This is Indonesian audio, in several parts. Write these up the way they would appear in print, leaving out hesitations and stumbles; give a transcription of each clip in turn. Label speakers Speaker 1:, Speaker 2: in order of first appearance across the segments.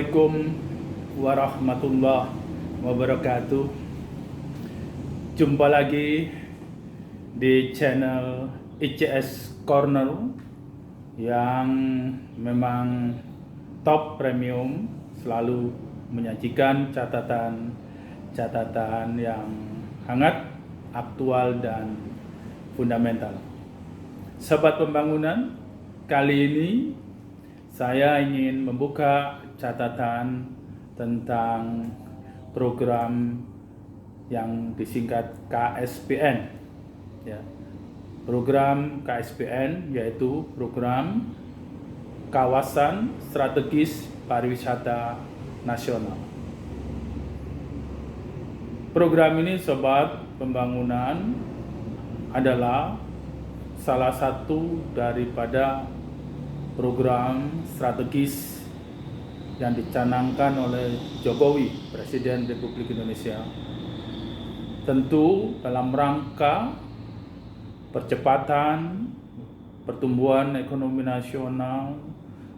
Speaker 1: Assalamualaikum warahmatullahi wabarakatuh. Jumpa lagi di channel ICS Corner yang memang top premium, selalu menyajikan catatan yang hangat, aktual dan fundamental. Sobat pembangunan, kali ini saya ingin membuka catatan tentang program yang disingkat KSPN. Ya. Program KSPN yaitu program Kawasan Strategis Pariwisata Nasional. Program ini, sobat pembangunan, adalah salah satu daripada program strategis yang dicanangkan oleh Jokowi, Presiden Republik Indonesia, tentu dalam rangka percepatan pertumbuhan ekonomi nasional,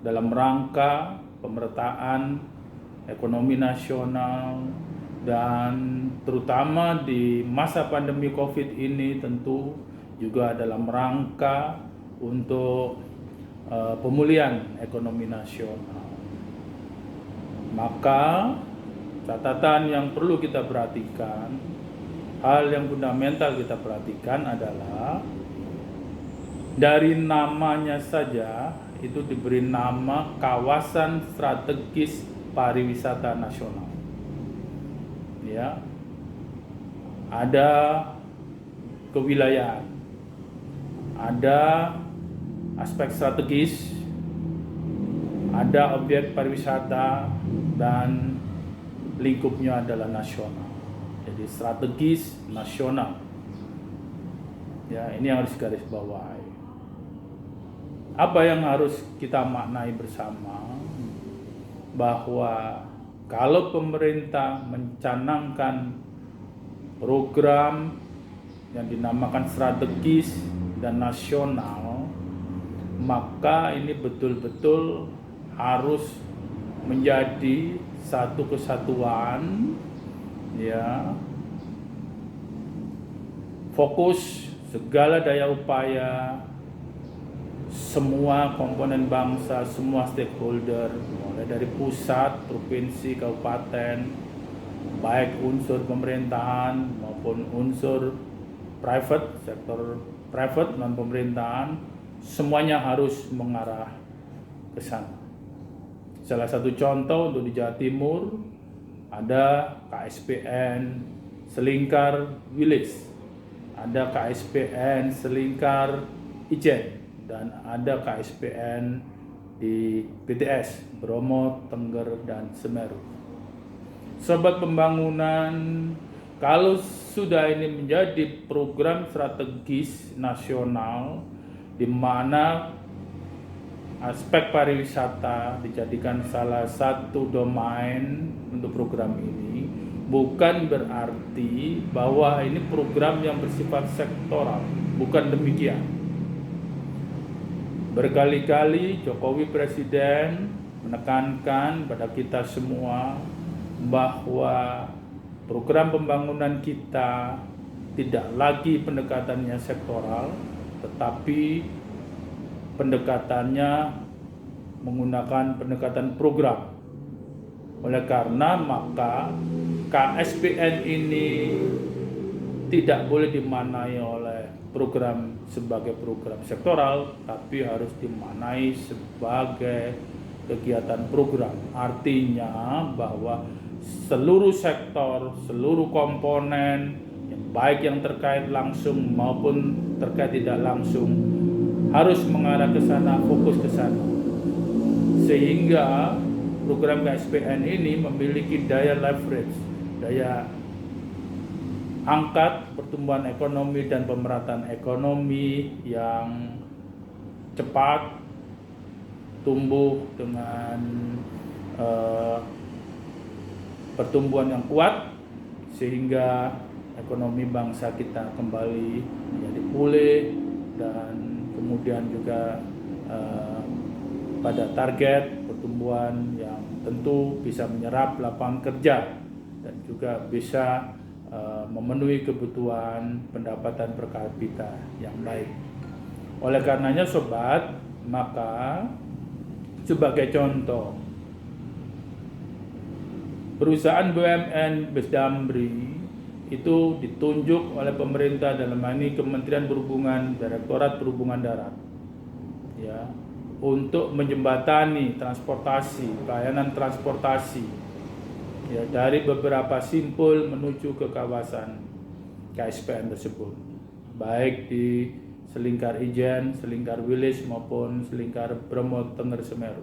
Speaker 1: dalam rangka pemerataan ekonomi nasional, dan terutama di masa pandemi COVID ini tentu juga dalam rangka untuk pemulihan ekonomi nasional. Maka catatan yang perlu kita perhatikan, hal yang fundamental kita perhatikan adalah dari namanya saja itu diberi nama Kawasan Strategis Pariwisata Nasional. Ya. Ada kewilayahan, ada aspek strategis, ada objek pariwisata, dan lingkupnya adalah nasional. Jadi strategis nasional. Ya, ini yang harus garis bawahi. Apa yang harus kita maknai bersama? Bahwa kalau pemerintah mencanangkan program yang dinamakan strategis dan nasional, maka ini betul-betul harus menjadi satu kesatuan, ya, fokus segala daya upaya semua komponen bangsa, semua stakeholder, mulai dari pusat, provinsi, kabupaten, baik unsur pemerintahan maupun unsur private, sektor private non pemerintahan, semuanya harus mengarah ke sana. Salah satu contoh untuk di Jawa Timur ada KSPN Selingkar Village, ada KSPN Selingkar Ijen, dan ada KSPN di BTS Bromo, Tengger, dan Semeru. Sobat pembangunan, kalau sudah ini menjadi program strategis nasional di mana aspek pariwisata dijadikan salah satu domain untuk program ini, bukan berarti bahwa ini program yang bersifat sektoral, bukan demikian. Berkali-kali Jokowi Presiden menekankan pada kita semua bahwa program pembangunan kita tidak lagi pendekatannya sektoral, tetapi pendekatannya menggunakan pendekatan program. Oleh karena maka KSPN ini tidak boleh dimaknai oleh program sebagai program sektoral, tapi harus dimaknai sebagai kegiatan program. Artinya bahwa seluruh sektor, seluruh komponen, baik yang terkait langsung maupun terkait tidak langsung, harus mengarah ke sana, fokus ke sana. Sehingga program KSPN ini memiliki daya leverage, daya angkat pertumbuhan ekonomi dan pemerataan ekonomi yang cepat, tumbuh dengan pertumbuhan yang kuat, sehingga ekonomi bangsa kita kembali menjadi pulih dan kemudian juga pada target pertumbuhan yang tentu bisa menyerap lapangan kerja dan juga bisa memenuhi kebutuhan pendapatan per kapita yang baik. Oleh karenanya sobat, maka sebagai contoh, perusahaan BUMN Bes Damri itu ditunjuk oleh pemerintah, dalam hal ini Kementerian Perhubungan, Direktorat Perhubungan Darat, ya, untuk menjembatani transportasi, pelayanan transportasi, ya, dari beberapa simpul menuju ke kawasan KSPN tersebut, baik di Selingkar Ijen, Selingkar Wilis maupun Selingkar Bromo Tengger Semeru.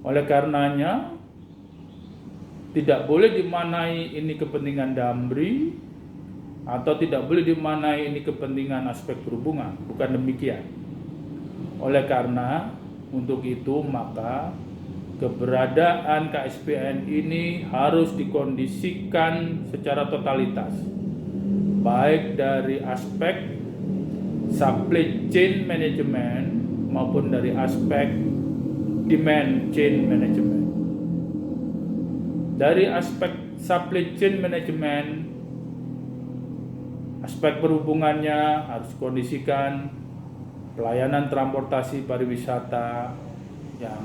Speaker 1: Oleh karenanya tidak boleh dimaknai ini kepentingan Damri atau tidak boleh dimaknai ini kepentingan aspek perhubungan, bukan demikian. Oleh karena untuk itu maka keberadaan KSPN ini harus dikondisikan secara totalitas, baik dari aspek supply chain management maupun dari aspek demand chain management. Dari aspek supply chain management, aspek perhubungannya harus kondisikan pelayanan transportasi pariwisata yang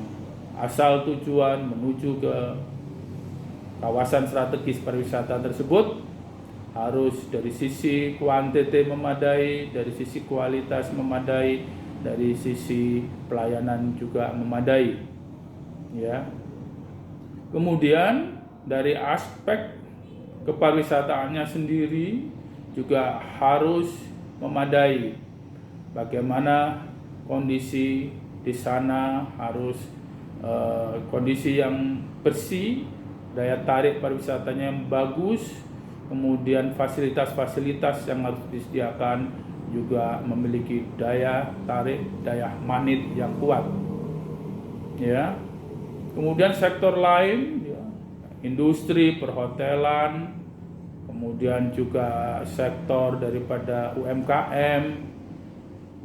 Speaker 1: asal tujuan menuju ke kawasan strategis pariwisata tersebut harus dari sisi kuantiti memadai, dari sisi kualitas memadai, dari sisi pelayanan juga memadai, ya. Kemudian dari aspek keparwisataannya sendiri juga harus memadai. Bagaimana kondisi di sana harus kondisi yang bersih, daya tarik pariwisatanya yang bagus, kemudian fasilitas-fasilitas yang harus disediakan juga memiliki daya tarik, daya magnet yang kuat, ya. Kemudian sektor lain, ya, industri, perhotelan, kemudian juga sektor daripada UMKM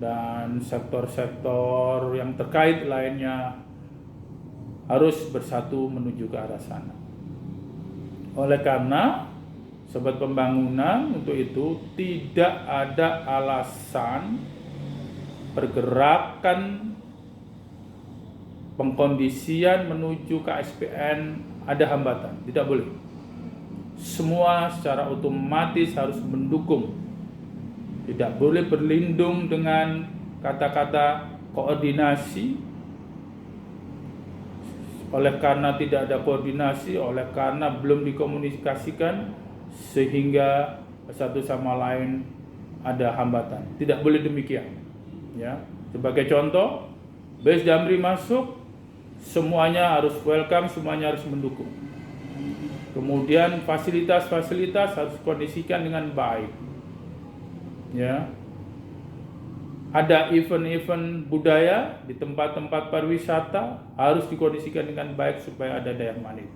Speaker 1: dan sektor-sektor yang terkait lainnya harus bersatu menuju ke arah sana. Oleh karena sobat pembangunan, untuk itu tidak ada alasan pergerakan pengkondisian menuju KSPN ada hambatan, tidak boleh. Semua secara otomatis harus mendukung. Tidak boleh berlindung dengan kata-kata koordinasi. Oleh karena tidak ada koordinasi, oleh karena belum dikomunikasikan sehingga satu sama lain ada hambatan. Tidak boleh demikian, ya. Sebagai contoh, Bes Damri masuk, semuanya harus welcome, semuanya harus mendukung. Kemudian fasilitas-fasilitas harus kondisikan dengan baik, ya. Ada event-event budaya di tempat-tempat pariwisata harus dikondisikan dengan baik supaya ada daya magnet.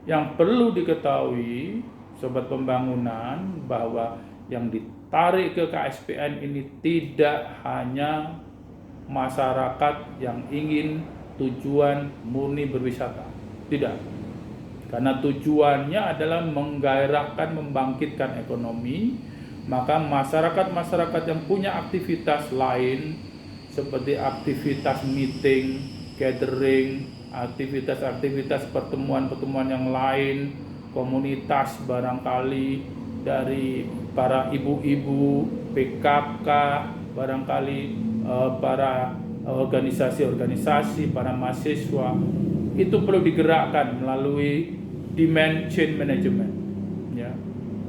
Speaker 1: Yang perlu diketahui sobat pembangunan bahwa yang ditarik ke KSPN ini tidak hanya masyarakat yang ingin tujuan murni berwisata, tidak. Karena tujuannya adalah menggairahkan, membangkitkan ekonomi, maka masyarakat-masyarakat yang punya aktivitas lain seperti aktivitas meeting, gathering, aktivitas-aktivitas pertemuan-pertemuan yang lain, komunitas barangkali dari para ibu-ibu, PKK, barangkali para organisasi-organisasi, para mahasiswa, itu perlu digerakkan melalui demand chain management, ya.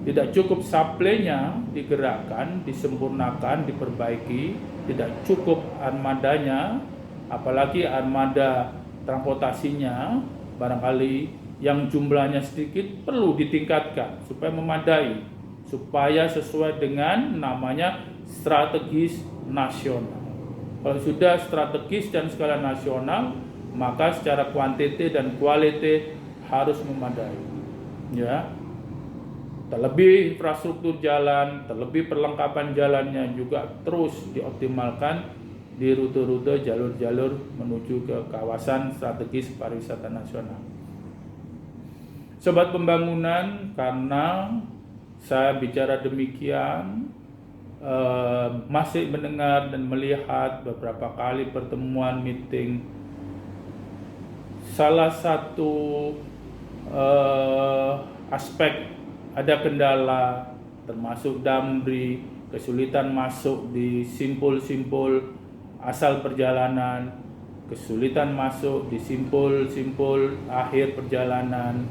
Speaker 1: Tidak cukup supply-nya digerakkan, disempurnakan, diperbaiki, tidak cukup armadanya, apalagi armada transportasinya barangkali yang jumlahnya sedikit perlu ditingkatkan supaya memadai, supaya sesuai dengan namanya strategis nasional. Kalau sudah strategis dan skala nasional, maka secara kuantiti dan kualiti harus memadai, ya. Terlebih infrastruktur jalan, terlebih perlengkapan jalannya juga terus dioptimalkan di rute-rute jalur-jalur menuju ke kawasan strategis pariwisata nasional. Sobat Pembangunan, karena saya bicara demikian, masih mendengar dan melihat beberapa kali pertemuan meeting, salah satu aspek ada kendala termasuk Damri, kesulitan masuk di simpul-simpul asal perjalanan, kesulitan masuk di simpul-simpul akhir perjalanan.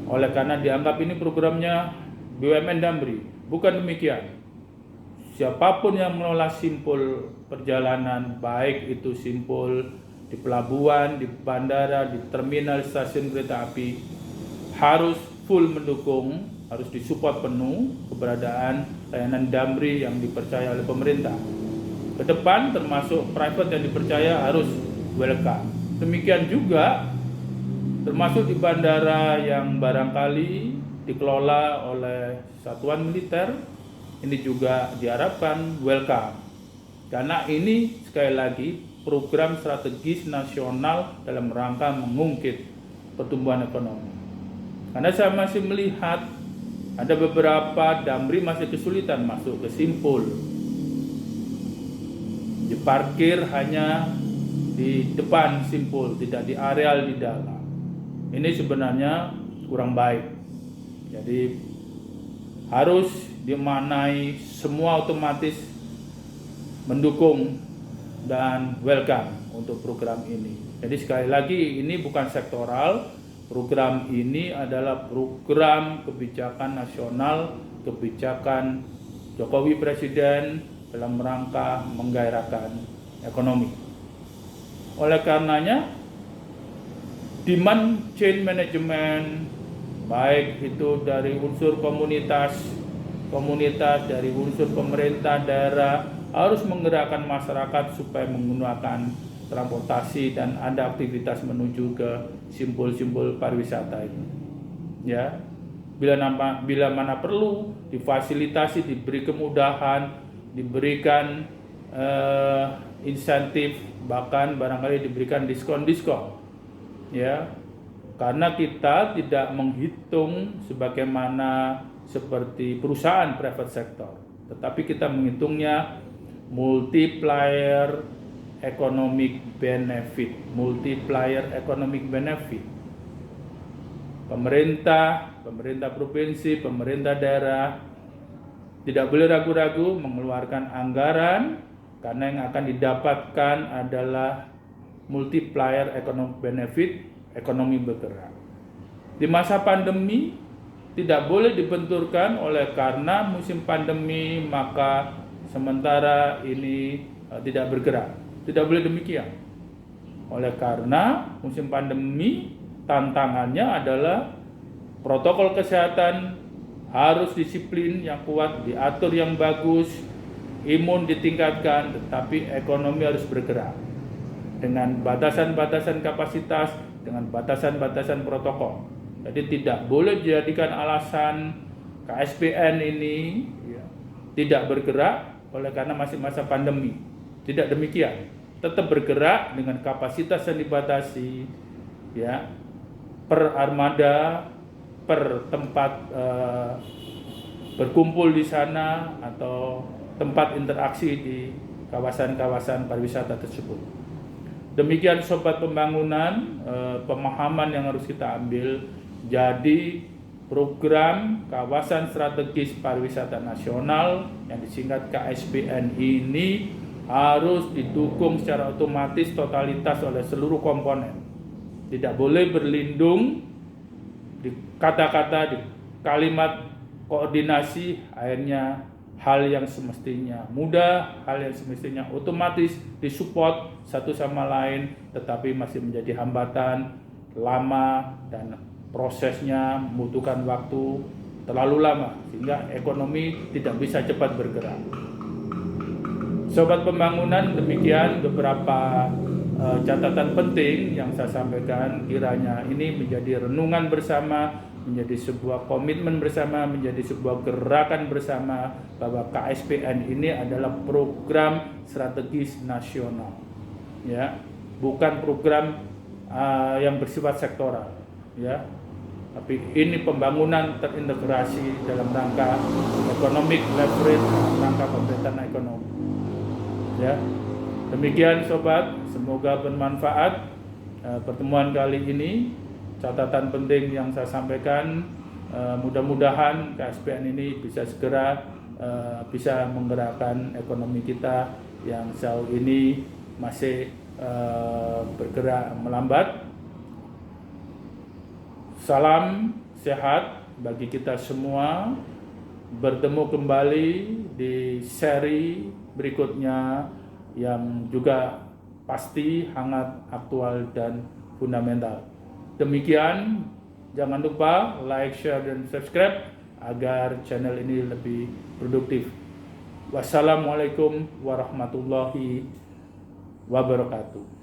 Speaker 1: Oleh karena dianggap ini programnya BUMN Damri. Bukan demikian. Siapapun yang mengelola simpul perjalanan, baik itu simpul di pelabuhan, di bandara, di terminal stasiun kereta api, harus full mendukung, harus disupport penuh keberadaan layanan Damri yang dipercaya oleh pemerintah. Ke depan termasuk private yang dipercaya harus welcome. Demikian juga termasuk di bandara yang barangkali dikelola oleh satuan militer, ini juga diharapkan welcome. Karena ini sekali lagi program strategis nasional dalam rangka mengungkit pertumbuhan ekonomi. Karena saya masih melihat ada beberapa Damri masih kesulitan masuk ke simpul. Diparkir hanya di depan simpul, tidak di areal di dalam. Ini sebenarnya kurang baik. Jadi harus dimaknai semua otomatis mendukung dan welcome untuk program ini. Jadi sekali lagi ini bukan sektoral, program ini adalah program kebijakan nasional, kebijakan Jokowi Presiden dalam rangka menggairahkan ekonomi. Oleh karenanya demand chain management, baik itu dari unsur komunitas, dari unsur pemerintah daerah, harus menggerakkan masyarakat supaya menggunakan transportasi dan ada aktivitas menuju ke simpul-simpul pariwisata ini. Ya, bila mana perlu difasilitasi, diberi kemudahan, diberikan insentif, bahkan barangkali diberikan diskon-diskon. Ya, karena kita tidak menghitung sebagaimana seperti perusahaan private sector, tetapi kita menghitungnya multiplier economic benefit. Pemerintah provinsi, pemerintah daerah tidak boleh ragu-ragu mengeluarkan anggaran karena yang akan didapatkan adalah multiplier economic benefit, ekonomi bergerak. Di masa pandemi tidak boleh dibenturkan oleh karena musim pandemi maka sementara ini tidak bergerak. Tidak boleh demikian. Oleh karena musim pandemi tantangannya adalah protokol kesehatan harus disiplin yang kuat, diatur yang bagus, imun ditingkatkan, tetapi ekonomi harus bergerak dengan batasan-batasan kapasitas, dengan batasan-batasan protokol. Jadi tidak boleh dijadikan alasan KSBN ini tidak bergerak oleh karena masih masa pandemi. Tidak demikian. Tetap bergerak dengan kapasitas yang dibatasi, ya, per armada, per tempat berkumpul di sana atau tempat interaksi di kawasan-kawasan pariwisata tersebut. Demikian Sobat Pembangunan, pemahaman yang harus kita ambil. Jadi program Kawasan Strategis Pariwisata Nasional yang disingkat KSPN ini harus didukung secara otomatis totalitas oleh seluruh komponen. Tidak boleh berlindung di kata-kata, di kalimat koordinasi, akhirnya hal yang semestinya mudah, hal yang semestinya otomatis disupport satu sama lain, tetapi masih menjadi hambatan, lama, dan prosesnya membutuhkan waktu terlalu lama sehingga ekonomi tidak bisa cepat bergerak. Sobat Pembangunan, demikian beberapa catatan penting yang saya sampaikan, kiranya ini menjadi renungan bersama menjadi sebuah komitmen bersama, menjadi sebuah gerakan bersama bahwa KSPN ini adalah program strategis nasional, ya, bukan program yang bersifat sektoral, ya, tapi ini pembangunan terintegrasi dalam rangka economic leverage, dalam rangka pemerintahan ekonomi, ya. Demikian sobat, semoga bermanfaat pertemuan kali ini. Catatan penting yang saya sampaikan, mudah-mudahan KSPN ini bisa segera bisa menggerakkan ekonomi kita yang sejauh ini masih bergerak melambat. Salam sehat bagi kita semua. Bertemu kembali di seri berikutnya yang juga pasti hangat, aktual, dan fundamental. Demikian, jangan lupa like, share, dan subscribe agar channel ini lebih produktif. Wassalamualaikum warahmatullahi wabarakatuh.